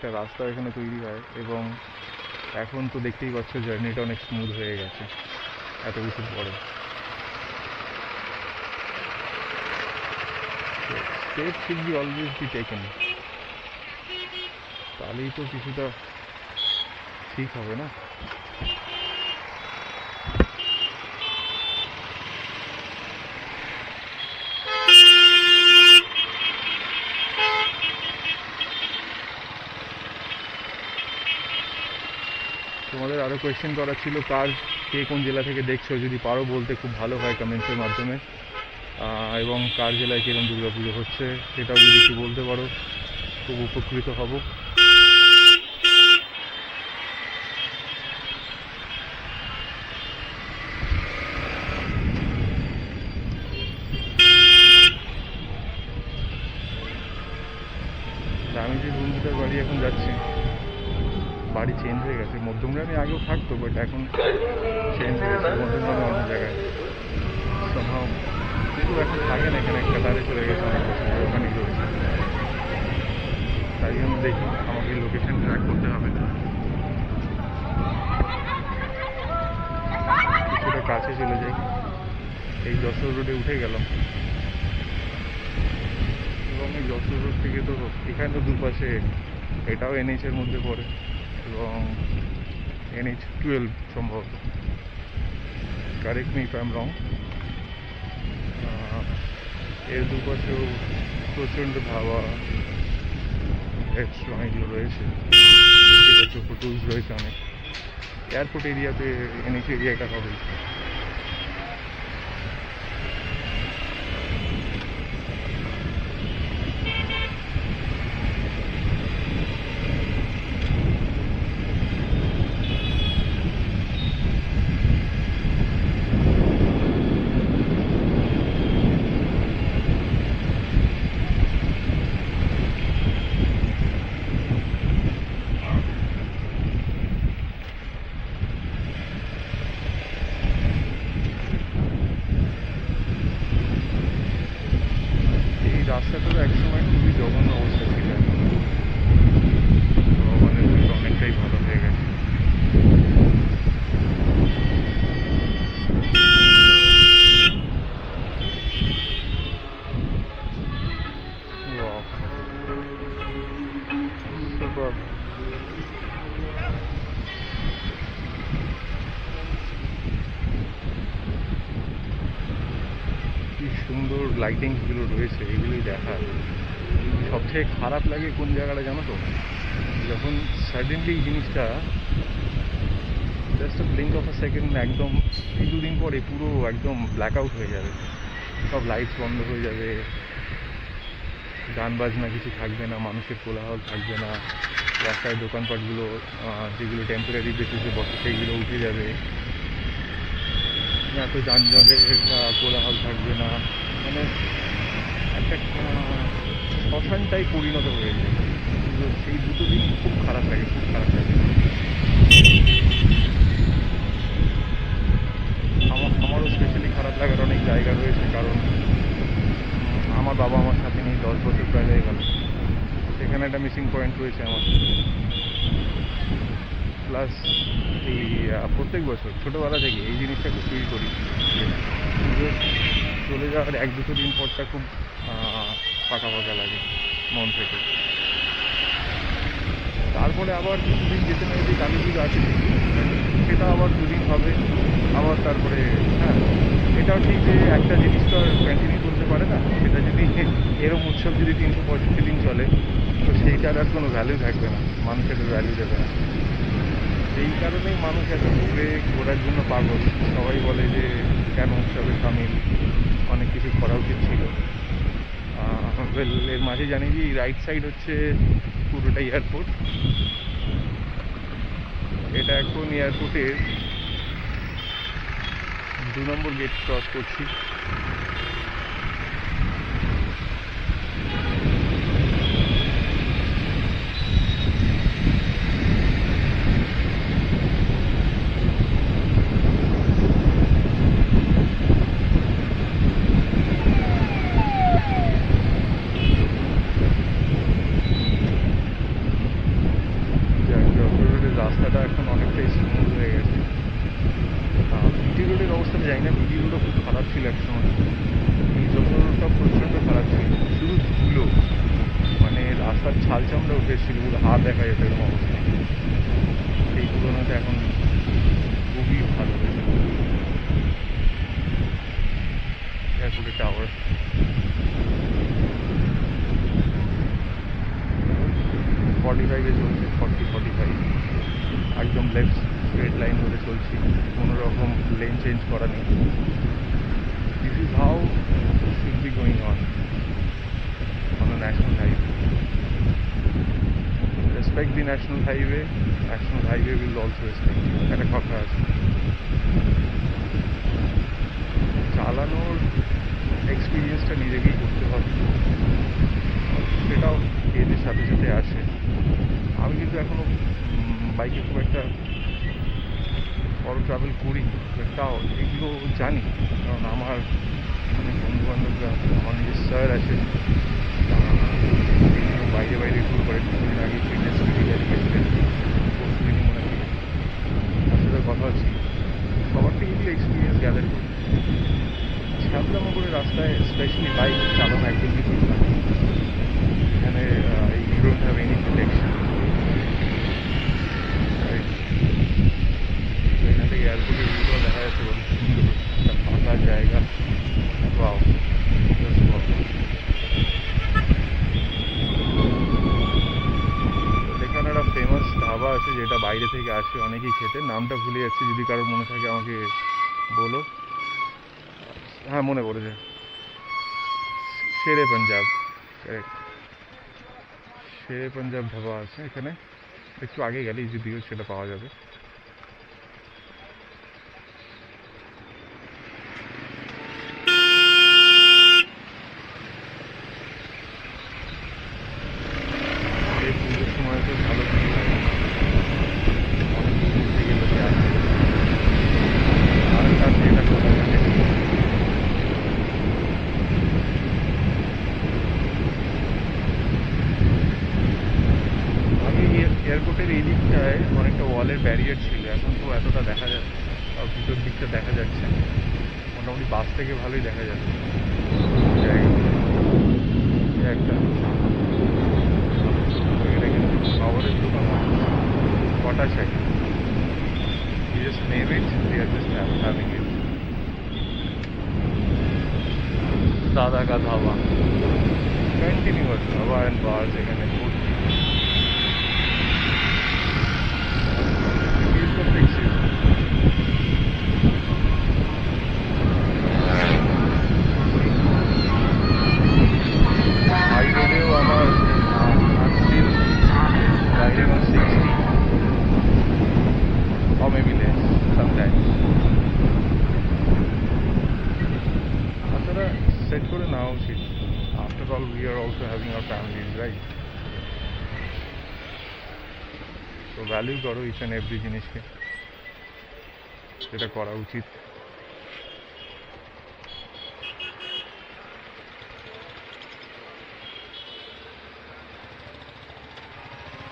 একটা রাস্তা এখানে তৈরি হয়, এবং এখন তো দেখতেই পাচ্ছ জার্নিটা অনেক স্মুথ হয়ে গেছে এত কিছুর পরে। Step should be always be taken, তাহলেই তো কিছুটা ঠিক হবে না। তোমাদের আরও কোয়েশ্চেন করার ছিল, কে কোন জেলা থেকে দেখছো, যদি পারো বলতে খুব ভালো হয় কমেন্টসের মাধ্যমে। এবং কার জেলায় কীরকম দুর্গাপুজো হচ্ছে সেটাও যদি একটু বলতে পারো খুব উপকৃত হব। আমি যে বন্ধুটার বাড়ি এখন যাচ্ছি, বাড়ি চেঞ্জ হয়ে গেছে, মধ্যমগ্রামে আগেও থাকতো, বাট এখন চেঞ্জ হয়ে গেছে মধ্যমগ্রামে অন্য জায়গায়। সম্ভব কিন্তু এখন থাকে না এখানে, একটা তারে চলে গেছে অনেক বছর ধরে, ওখানেই রয়েছে। তাই জন্য দেখি আমাকে লোকেশন ট্র্যাক করতে হবে, কিছুটা কাছে চলে যাই। এই যশোর রোডে উঠে গেলাম, এবং এই যশোর রোড থেকে তো এখানে তো দুপাশে, এটাও NH এর মধ্যে পড়ে, এবং NH-12 সম্ভবত, correct me if I am রং। এর দুপাশেও প্রচণ্ড ধাবা, রেস্টুরেন্ট এগুলো রয়েছে, টুলস রয়েছে অনেক। এয়ারপোর্ট এরিয়াতে NH এরিয়াটা হবেই। রাস্তাটা একসময় খুবই জঘন্য অবস্থা ছিল, ভগবানের দৃষ্টিতে অনেকটাই ভালো হয়ে গেছে। কি সুন্দর লাইটিংসগুলো রয়েছে, এগুলোই দেখার। সবথেকে খারাপ লাগে কোন জায়গাটা জানো তো, যখন সাডেনলি এই জিনিসটা just blink of a second, একদম এই দুদিন পরে পুরো একদম ব্ল্যাক আউট হয়ে যাবে, সব লাইটস বন্ধ হয়ে যাবে, গান বাজনা কিছু থাকবে না, মানুষের কোলাহল থাকবে না, রাস্তায় দোকানপাটগুলো যেগুলো টেম্পোরারি বেসিসে বসে সেইগুলো উঠে যাবে, এত যানজটের কোলাহল থাকবে না, মানে একটা শ্মশানটাই পরিণত হয়ে যায়। সেই দুটো দিন খুব খারাপ লাগে, খুব খারাপ লাগে। আমারও স্পেশালি খারাপ লাগার অনেক জায়গা রয়েছে, কারণ আমার বাবা আমার সাথে নিয়ে 10 বছর প্রায় হয়ে গেল, সেখানে একটা মিসিং পয়েন্ট রয়েছে আমার। প্লাস এই প্রত্যেক বছর ছোটোবেলা থেকে এই জিনিসটা খুব ফিল করি, পুজোর চলে যাওয়ার 1-2 দিন পরটা খুব ফাঁকা ফাঁকা লাগে মন থেকে। তারপরে আবার কিছুদিন যেতে না যেতে কালী পুজো আছে, সেটা আবার 2 দিন হবে, আবার তারপরে হ্যাঁ, এটাও ঠিক যে একটা জিনিস তো আর কন্টিনিউ করতে পারে না, সেটা যদি এরম উৎসব যদি 365 দিন চলে, তো সেইটার আর কোনো ভ্যালু থাকবে না, মানুষের ভ্যালু দেবে না। সেই কারণেই মানুষ এত ঘোরার জন্য পাগল। সবাই বলে যে কেন উৎসবে সামিল, অনেক কিছু করা উচিত ছিল। এর মাঝে জানি যে রাইট সাইড হচ্ছে পুরোটা এয়ারপোর্ট, এটা এখন এয়ারপোর্টের 2 নম্বর গেট ক্রস করছি। এখানে পিজি রোডও খুব খারাপ ছিল একসময়, এই যশোরটা প্রচণ্ড খারাপ ছিল, শুধু ধুলো, মানে রাস্তার ছাল চামড়া উঠে এসেছিল, পুরো হাত দেখা যেত এরকম অবস্থা। সেই তুলনাতে এখন খুবই ভালো হয়েছে। এয়ারপোর্টের টাওয়ার, 45-এ চলছে, 40-45, একদম লেফট স্ট্রেট লাইন ধরে চলছি, কোনো রকম লেন চেঞ্জ করা নেই। This is how should be going on a national highway. Respect the national highway will also respect you. একটা কথা আছে। চালানোর এক্সপিরিয়েন্সটা নিজেকেই করতে হবে, সেটাও এদের সাথে সাথে আসে। আমি কিন্তু এখনও বাইকে খুব একটা বড় ট্রাভেল করি, তাও এগুলো জানি, কারণ আমার অনেক বন্ধুবান্ধবরা, আমার নিজের স্যার আছে, বাইরে বাইরে ট্যুর করে। কিছুদিন আগে ফিটনেস ক্রিটিক্যাল গেছিলেন, পরশুদিনই মনে হয়, তার সাথে কথা হচ্ছে। সবার থেকে এগুলো এক্সপিরিয়েন্স গ্যাদার করি। ছ্যাবলামো করে রাস্তায় স্পেশালি বাইক চালানো একদমই ঠিক না। এখানে you don't have any protection, right? তো এখান থেকে এয়ারপোর্টের ভিউটাও দেখা যাচ্ছে, কত সুন্দর একটা ফাঁকা জায়গা। Wow, just wow. এখানে একটা ফেমাস ধাবা আছে যেটা বাইরে থেকে আসে অনেকেই খেতে, নামটা ভুলে যাচ্ছে, যদি কারোর মনে থাকে আমাকে বলো। হ্যাঁ, মনে পড়েছে, শেরে পাঞ্জাব, কারেক্ট, শেরে পাঞ্জাব ধাবা আছে এখানে, একটু আগে গেলেই যদিও সেটা পাওয়া যাবে। এই পুজোর সময় তো ভালো ভিড় হয়, অনেক দূর থেকে লোকে আসে। আর তার যেটা কথা থাকে, আগে এয়ারপোর্টের এই দিকটায় অনেকটা ওয়ালের ব্যারিয়ার ছিল, এখন তো এতটা দেখা যাচ্ছে, আর ভিতর দিকটা দেখা যাচ্ছে, মোটামুটি বাস থেকে ভালোই দেখা যাচ্ছে জায়গাগুলো। একটা এটা কিন্তু খাবারের দোকান, কটা চাই, you just name it, they are just having it. দাদা কা dhaba, continuous dhaba and bars এখানে ভর্তি। হাই রোডেও আমার still riding on 60 or maybe less sometimes. তাছাড়া সেট করে নেওয়া উচিত, after all we are also having our families, right? তো ভ্যালু করো ইচ অ্যান্ড এভরি জিনিসকে, যেটা করা উচিত।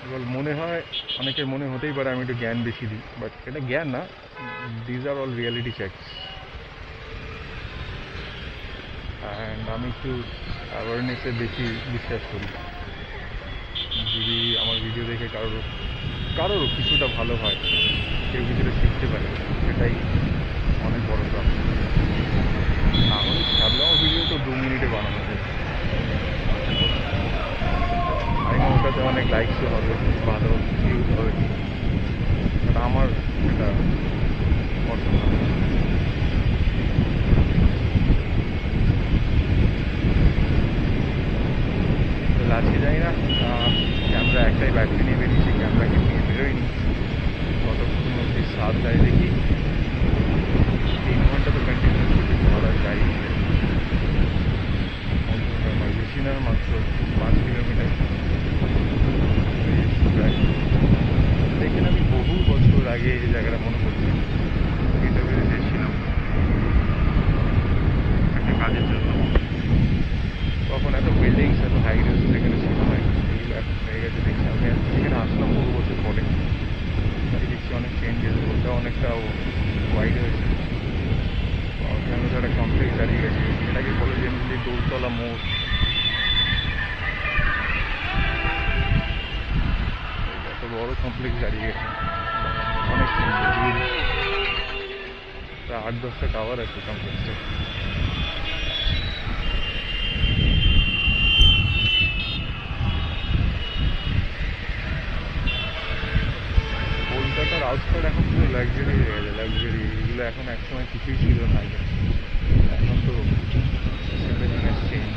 এবার মনে হয়, অনেকের মনে হতেই পারে আমি একটু জ্ঞান বেশি দিই, বাট এটা জ্ঞান না, these are all reality checks. And আমি একটু অ্যাওয়ারনেসে বেশি বিশ্বাস করি। যদি আমার ভিডিও দেখে কারোরও কিছুটা ভালো হয়, কেউ কিছুটা শিখতে পারে, সেটাই অনেক বড় কথা। আমাদের ছাড়লাম ভিডিও তো 2 মিনিটে বানানো যায়, আমি না ওটাতে অনেক লাইকসও হবে, ভালো ভিউজ হবে, বাট আমার এটা পছন্দ না। আজকে যাই না, ক্যামেরা একটাই ব্যাটারি নিয়ে বেরিয়েছি, ক্যামেরাকে নিয়ে বেরোয়নি, কতক্ষণ অবধি সাত যায় দেখি। 3 ঘন্টা তো কন্টিনিউ করতে ধরা যায়, বেশি না, মাত্র 5 কিলোমিটার। দেখেন, আমি বহু বছর আগে এই জায়গাটা মনে করছি এটা বেরিয়েছিলাম একটা কাজের জন্য, তখন এত বিল্ডিংস, এত হাই রাইজ এখানে ছিল না, এগুলো এখন হয়ে গেছে। দেখছি আমি এখানে আসলাম বহু বছর পরে, দেখছি অনেক চেঞ্জেস, ওটা অনেকটা ওয়াইড হয়েছে, একটা কমপ্লেক্স দাঁড়িয়ে গেছে, এটাকে বলে জেনারেলি দোলতলা মোড়। এত বড় কমপ্লেক্স দাঁড়িয়ে গেছে, অনেক সুন্দর। প্রায় 8-10টা টাওয়ার আছে কমপ্লেক্সে। কলকাতার আউটস্কার্ট এখন পুরো লাক্সারি হয়ে গেছে, লাক্সারি। এগুলো এখন একসময় কিছুই ছিল না আগে, এখন তো everything has change.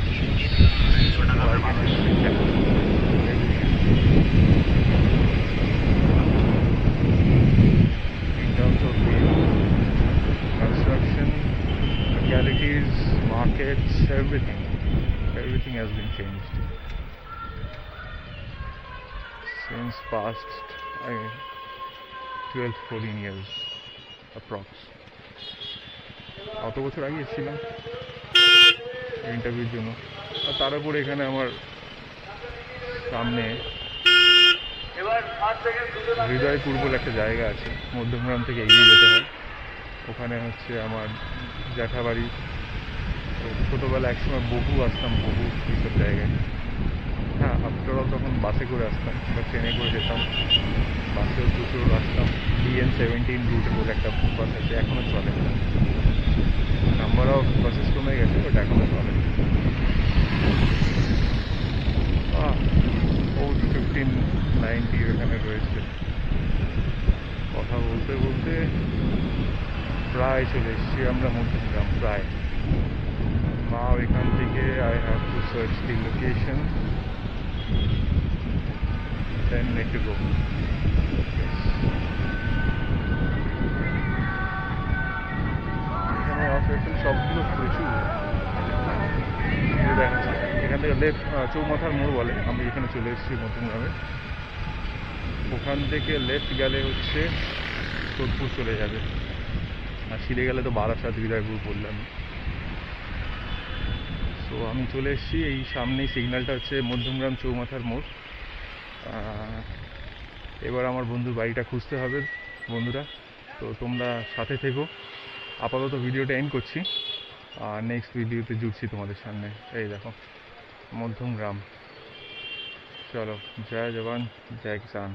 In terms of the construction, localities, markets, everything has been changed since past 12-14 years approx. অত বছর আগে এসেছিলাম ইন্টারভিউর জন্য। আর তার উপরে এখানে আমার সামনে হৃদয়পুর বলে একটা জায়গা আছে, মধ্যমগ্রাম থেকে এগিয়ে যেতে হয়। ওখানে হচ্ছে আমার জ্যাঠাবাড়ি। তো ছোটোবেলা একসময় বহু আসতাম, বহু এইসব জায়গায়। হ্যাঁ, আফটারঅল তখন বাসে করে আসতাম বা ট্রেনে করে যেতাম। বাসেও প্রচুর আসতাম। DN-17 রুট বলে একটা বাস আছে, এখনও চলে। নাম্বার অফ বাসেস কমে গেছে, বাট এখনও চলে। ওল্ড 1590 এখানে রয়েছে। কথা বলতে বলতে প্রায় চলে এসেছি আমরা মধ্যমগ্রাম, প্রায়। নাও এখান থেকে I have to search the location, 10 minutes to go. এখানে অপারেশন সবগুলো প্রচুর। দেখাচ্ছে এখান থেকে লেফট, চৌমাথার মোড় বলে, আমি এখানে চলে এসেছি মধ্যমগ্রামে। ওখান থেকে লেফট গেলে হচ্ছে সোদপুর চলে যাবে, আর সিঁড়ে গেলে তো বারাসাত হৃদয়পুর বললাম। তো আমি চলে এসেছি, এই সামনেই সিগন্যালটা হচ্ছে মধ্যমগ্রাম চৌমাথার মোড়। এবার আমার বন্ধুর বাড়িটা খুঁজতে হবে বন্ধুরা। তো তোমরা সাথে থেকো। আপাতত ভিডিওটা এন্ড করছি, আর নেক্সট ভিডিওতে জুড়ছি তোমাদের সামনে। এই দেখো মধ্যমগ্রাম। চলো, জয় জওয়ান জয় কিষান।